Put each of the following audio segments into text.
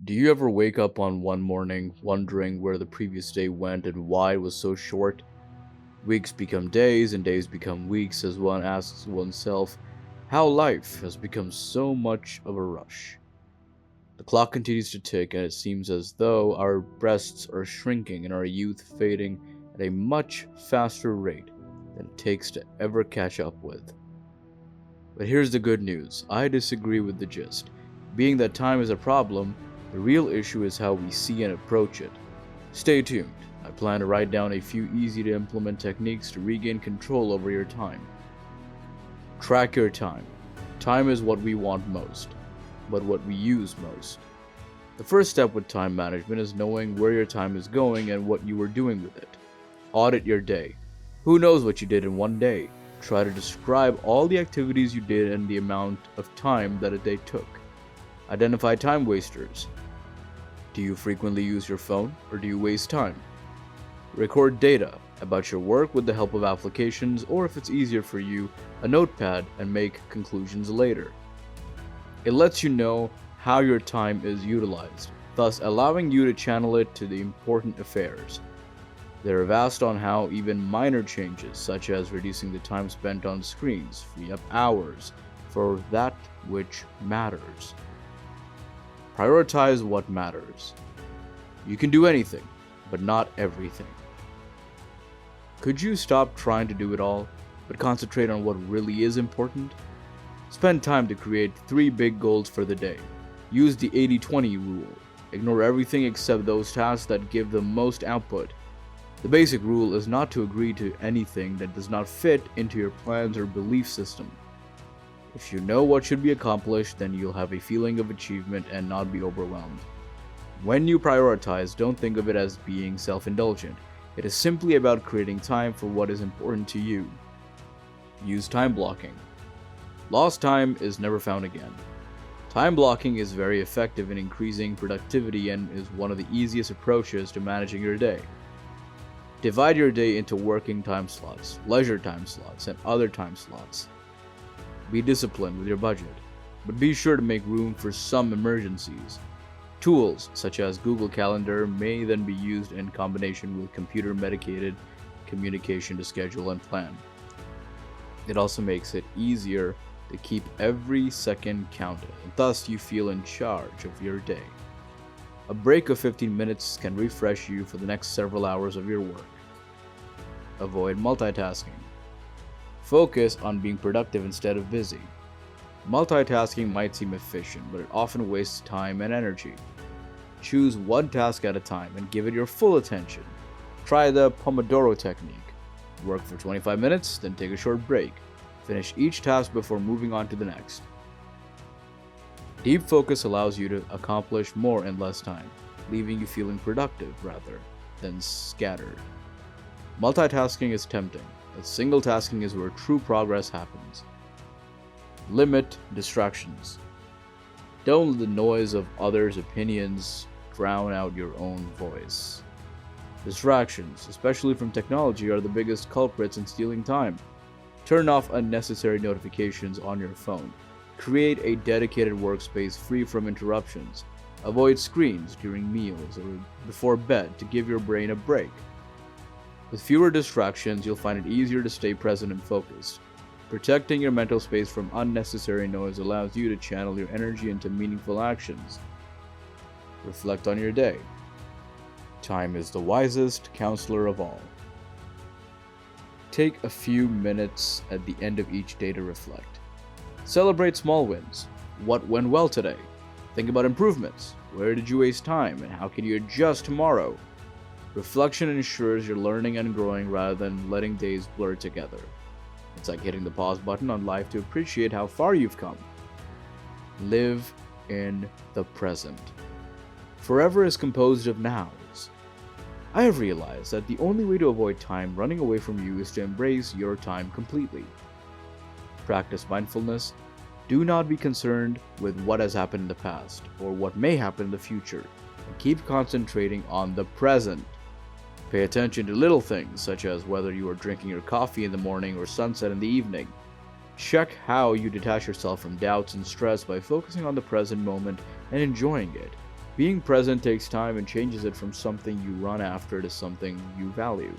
Do you ever wake up on one morning wondering where the previous day went and why it was so short? Weeks become days and days become weeks as one asks oneself how life has become so much of a rush. The clock continues to tick and it seems as though our breasts are shrinking and our youth fading at a much faster rate than it takes to ever catch up with. But here's the good news. I disagree with the gist. Being that time is a problem, the real issue is how we see and approach it. Stay tuned. I plan to write down a few easy to implement techniques to regain control over your time. Track your time. Time is what we want most, but what we use most. The first step with time management is knowing where your time is going and what you are doing with it. Audit your day. Who knows what you did in one day? Try to describe all the activities you did and the amount of time that a day took. Identify time wasters. Do you frequently use your phone or do you waste time? Record data about your work with the help of applications, or if it's easier for you, a notepad, and make conclusions later. It lets you know how your time is utilized, thus allowing you to channel it to the important affairs. There are vast on how even minor changes, such as reducing the time spent on screens, free up hours for that which matters. Prioritize what matters. You can do anything, but not everything. Could you stop trying to do it all, but concentrate on what really is important? Spend time to create 3 big goals for the day. Use the 80-20 rule. Ignore everything except those tasks that give the most output. The basic rule is not to agree to anything that does not fit into your plans or belief system. If you know what should be accomplished, then you'll have a feeling of achievement and not be overwhelmed. When you prioritize, don't think of it as being self-indulgent. It is simply about creating time for what is important to you. Use time blocking. Lost time is never found again. Time blocking is very effective in increasing productivity and is one of the easiest approaches to managing your day. Divide your day into working time slots, leisure time slots, and other time slots. Be disciplined with your budget, but be sure to make room for some emergencies. Tools such as Google Calendar may then be used in combination with computer-mediated communication to schedule and plan. It also makes it easier to keep every second counted, and thus you feel in charge of your day. A break of 15 minutes can refresh you for the next several hours of your work. Avoid multitasking. Focus on being productive instead of busy. Multitasking might seem efficient, but it often wastes time and energy. Choose one task at a time and give it your full attention. Try the Pomodoro technique. Work for 25 minutes, then take a short break. Finish each task before moving on to the next. Deep focus allows you to accomplish more in less time, leaving you feeling productive rather than scattered. Multitasking is tempting, but single tasking is where true progress happens. Limit distractions. Don't let the noise of others' opinions drown out your own voice. Distractions, especially from technology, are the biggest culprits in stealing time. Turn off unnecessary notifications on your phone. Create a dedicated workspace free from interruptions. Avoid screens during meals or before bed to give your brain a break. With fewer distractions, you'll find it easier to stay present and focused. Protecting your mental space from unnecessary noise allows you to channel your energy into meaningful actions. Reflect on your day. Time is the wisest counselor of all. Take a few minutes at the end of each day to reflect. Celebrate small wins. What went well today? Think about improvements. Where did you waste time and how can you adjust tomorrow? Reflection ensures you're learning and growing rather than letting days blur together. It's like hitting the pause button on life to appreciate how far you've come. Live in the present. Forever is composed of nows. I have realized that the only way to avoid time running away from you is to embrace your time completely. Practice mindfulness. Do not be concerned with what has happened in the past or what may happen in the future, and keep concentrating on the present. Pay attention to little things such as whether you are drinking your coffee in the morning or sunset in the evening. Check how you detach yourself from doubts and stress by focusing on the present moment and enjoying it. Being present takes time and changes it from something you run after to something you value.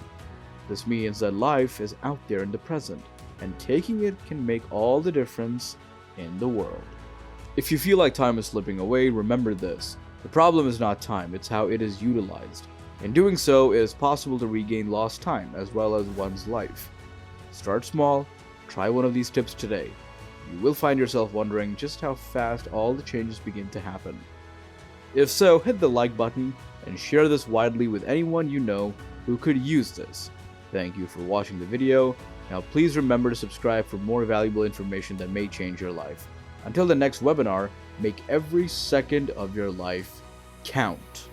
This means that life is out there in the present, and taking it can make all the difference in the world. If you feel like time is slipping away, remember this. The problem is not time, it's how it is utilized. In doing so, it is possible to regain lost time as well as one's life. Start small, try one of these tips today. You will find yourself wondering just how fast all the changes begin to happen. If so, hit the like button and share this widely with anyone you know who could use this. Thank you for watching the video. Now please remember to subscribe for more valuable information that may change your life. Until the next webinar, make every second of your life count.